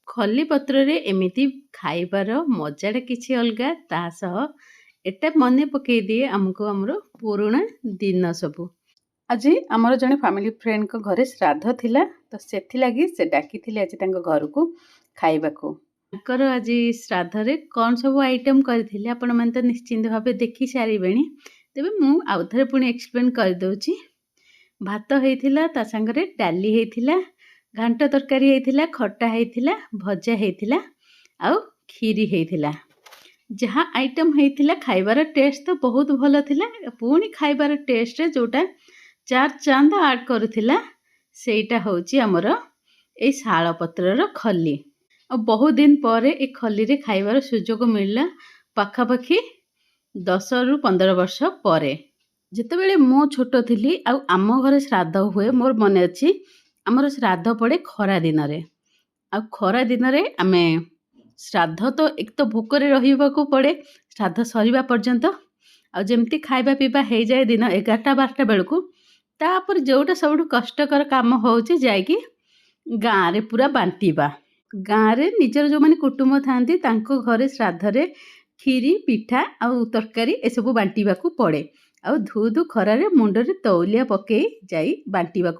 ଖଲି ପତ୍ରରେ ଏମିତି ଖାଇବାର ମଜାଟା କିଛି ଅଲଗା। ତା ସହ ଏଟା ମନେ ପକେଇ ଦିଏ ଆମକୁ ଆମର ପୁରୁଣା ଦିନ ସବୁ। ଆଜି ଆମର ଜଣେ ଫ୍ୟାମିଲି ଫ୍ରେଣ୍ଡଙ୍କ ଘରେ ଶ୍ରାଦ୍ଧ ଥିଲା, ତ ସେଥିଲାଗି ସେ ଡାକିଥିଲେ ଆଜି ତାଙ୍କ ଘରକୁ ଖାଇବାକୁ। ତାଙ୍କର ଆଜି ଶ୍ରାଦ୍ଧରେ କ'ଣ ସବୁ ଆଇଟମ୍ କରିଥିଲେ ଆପଣମାନେ ତ ନିଶ୍ଚିନ୍ତ ଭାବେ ଦେଖି ସାରିବେଣି। ତେବେ ମୁଁ ଆଉଥରେ ପୁଣି ଏକ୍ସପ୍ଲେନ୍ କରିଦେଉଛି। ଭାତ ହେଇଥିଲା, ତା ସାଙ୍ଗରେ ଡାଲି ହେଇଥିଲା, ଘାଣ୍ଟ ତରକାରୀ ହେଇଥିଲା, ଖଟା ହେଇଥିଲା, ଭଜା ହେଇଥିଲା, ଆଉ କ୍ଷୀରି ହେଇଥିଲା। ଯାହା ଆଇଟମ୍ ହେଇଥିଲା ଖାଇବାର ଟେଷ୍ଟ ତ ବହୁତ ଭଲ ଥିଲା। ପୁଣି ଖାଇବାର ଟେଷ୍ଟରେ ଯେଉଁଟା ଚାର ଚାନ୍ଦ ଆଡ଼୍ କରୁଥିଲା ସେଇଟା ହେଉଛି ଆମର ଏଇ ଶାଳ ପତ୍ରର ଖଲି। ଆଉ ବହୁତ ଦିନ ପରେ ଏ ଖଲିରେ ଖାଇବାର ସୁଯୋଗ ମିଳିଲା, ପାଖାପାଖି 10ରୁ 15 ବର୍ଷ ପରେ। ଯେତେବେଳେ ମୁଁ ଛୋଟ ଥିଲି ଆଉ ଆମ ଘରେ ଶ୍ରାଦ୍ଧ ହୁଏ, ମୋର ମନେ ଅଛି ଆମର ଶ୍ରାଦ୍ଧ ପଡ଼େ ଖରା ଦିନରେ। ଆଉ ଖରା ଦିନରେ ଆମେ ଶ୍ରାଦ୍ଧ ତ ଏକ ତ ଭୋକରେ ରହିବାକୁ ପଡ଼େ ଶ୍ରାଦ୍ଧ ସରିବା ପର୍ଯ୍ୟନ୍ତ। ଆଉ ଯେମିତି ଖାଇବା ପିଇବା ହେଇଯାଏ ଦିନ 11ଟା 12ଟା ବେଳକୁ, ତାପରେ ଯେଉଁଟା ସବୁଠୁ କଷ୍ଟକର କାମ ହେଉଛି ଯାଇକି ଗାଁରେ ପୁରା ବାଣ୍ଟିବା। ଗାଁରେ ନିଜର ଯେଉଁମାନେ କୁଟୁମ୍ବ ଥାଆନ୍ତି ତାଙ୍କ ଘରେ ଶ୍ରାଦ୍ଧରେ କ୍ଷୀରି, ପିଠା ଆଉ ତରକାରୀ ଏସବୁ ବାଣ୍ଟିବାକୁ ପଡ଼େ। ଆଉ ଧୁ ଧୁ ଖରାରେ ମୁଣ୍ଡରେ ତଉଲିଆ ପକେଇ ଯାଇ ବାଣ୍ଟିବାକୁ